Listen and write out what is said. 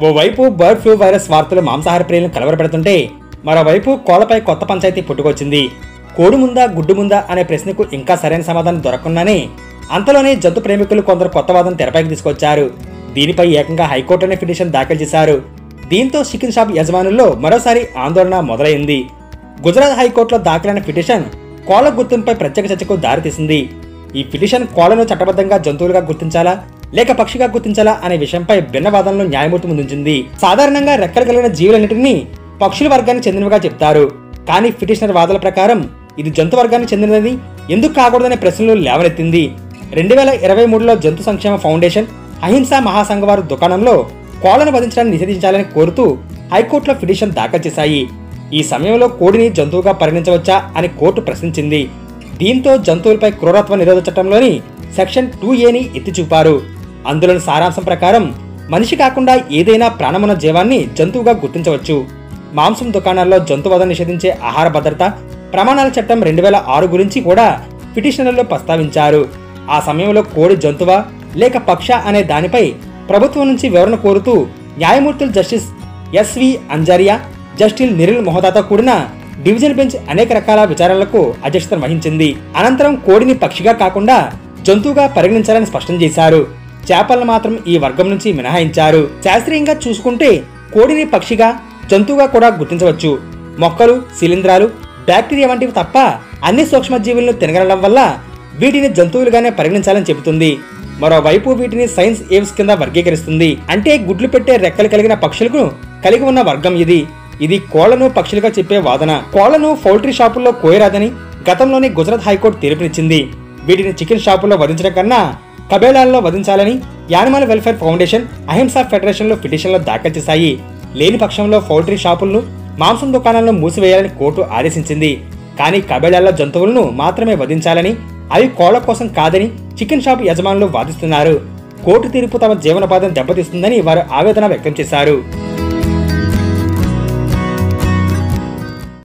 ఓవైపు bird flu virus వార్తలు మాంసాహార ప్రియులను కలవరపెడుతుంటే మరోవైపు కోళ్లపై కొత్త పంచాయతీ పుట్టుకొచ్చింది. కోడి ముందా గుడ్డు ముందా అనే ప్రశ్నకు ఇంకా సరైన సమాధానం దొరకకుండానే అంతలోనే జంతు ప్రేమికులు కొందరు కొత్త వాదన తెరపైకి తీసుకొచ్చారు. దీనిపై ఏకంగా హైకోర్టులోనే పిటిషన్ దాఖలు చేశారు. దీంతో చికెన్ షాప్ యజమానుల్లో మరోసారి ఆందోళన మొదలైంది. గుజరాత్ హైకోర్టులో దాఖలైన పిటిషన్ కోళ్ల గుర్తింపుపై ప్రత్యేక చర్చకు దారితీసింది. ఈ పిటిషన్ కోళ్లను చట్టబద్ధంగా జంతువులుగా గుర్తించాలా లేక పక్షిగా గుర్తించాలా అనే విషయంపై భిన్న వాదనలు న్యాయమూర్తి ముందుంచింది. సాధారణంగా రెక్కలు కలిగిన జీవులన్నింటినీ పక్షుల వర్గానికి చెందినవిగా చెప్తారు. కానీ పిటిషనర్ వాదనల ప్రకారం ఇది జంతు వర్గానికి చెందినది ఎందుకు కాకూడదనే ప్రశ్నలు లేవనెత్తింది. 2023లో జంతు సంక్షేమ ఫౌండేషన్, అహింసా మహాసంఘ వారు దుకాణంలో కోళ్లను వధించడాన్ని నిషేధించాలని కోరుతూ హైకోర్టులో పిటిషన్ దాఖలు చేశాయి. ఈ సమయంలో కోడిని జంతువుగా పరిగణించవచ్చా అని కోర్టు ప్రశ్నించింది. దీంతో జంతువులపై క్రూరత్వ నిరోధక చట్టంలోని సెక్షన్ 2A ఎత్తి చూపారు. అందులోని సారాంశం ప్రకారం మనిషి కాకుండా ఏదైనా ప్రాణమున్న జీవాన్ని జంతువుగా గుర్తించవచ్చు. మాంసం దుకాణాల్లో జంతువధ నిషేధించే ఆహార భద్రత ప్రమాణాల చట్టం 2006 గురించి కూడా పిటిషనర్లో ప్రస్తావించారు. ఆ సమయంలో కోడి జంతువా లేక పక్ష అనే దానిపై ప్రభుత్వం నుంచి వివరణ కోరుతూ న్యాయమూర్తులు జస్టిస్ ఎస్వి అంజారియా, జస్టిస్ నిరిల్ మొహతాతో కూడిన డివిజన్ బెంచ్ అనేక రకాల విచారణలకు అధ్యక్షత వహించింది. అనంతరం కోడిని పక్షిగా కాకుండా జంతువుగా పరిగణించాలని స్పష్టం చేశారు. చేపలను మాత్రం ఈ వర్గం నుంచి మినహాయించారు. శాస్త్రీయంగా చూసుకుంటే కోడిని పక్షిగా జంతువుగా కూడా గుర్తించవచ్చు. మొక్కలు, శిలీంధ్రాలు, బ్యాక్టీరియా వంటివి తప్ప అన్ని సూక్ష్మజీవులను తినగలడం వల్ల వీటిని జంతువులుగానే పరిగణించాలని చెబుతుంది. మరోవైపు వీటిని సైన్స్ ఏవ్స్ కింద వర్గీకరిస్తుంది. అంటే గుడ్లు పెట్టే రెక్కలు కలిగిన పక్షులకు కలిగి ఉన్న వర్గం ఇది కోళ్లను పక్షులుగా చెప్పే వాదన. కోళ్లను పౌల్ట్రీ షాపుల్లో కోయరాదని గతంలోనే గుజరాత్ హైకోర్టు తీర్పునిచ్చింది. వీటిని చికెన్ షాపుల్లో వధించడం కన్నా కబేళాల్లో వధించాలని యానిమల్ వెల్ఫేర్ ఫౌండేషన్, అహింసా ఫెడరేషన్లో పిటిషన్లు దాఖలు చేశాయి. లేని పక్షంలో పౌల్ట్రీ షాపులను, మాంసం దుకాణాలను మూసివేయాలని కోర్టు ఆదేశించింది. కానీ కబేళాల్లో జంతువులను మాత్రమే వధించాలని, అవి కోళ్ల కోసం కాదని చికెన్ షాప్ యజమానులు వాదిస్తున్నారు. కోర్టు తీర్పు తమ జీవనోపాధిని దెబ్బతీస్తుందని వారు ఆవేదన వ్యక్తం చేశారు.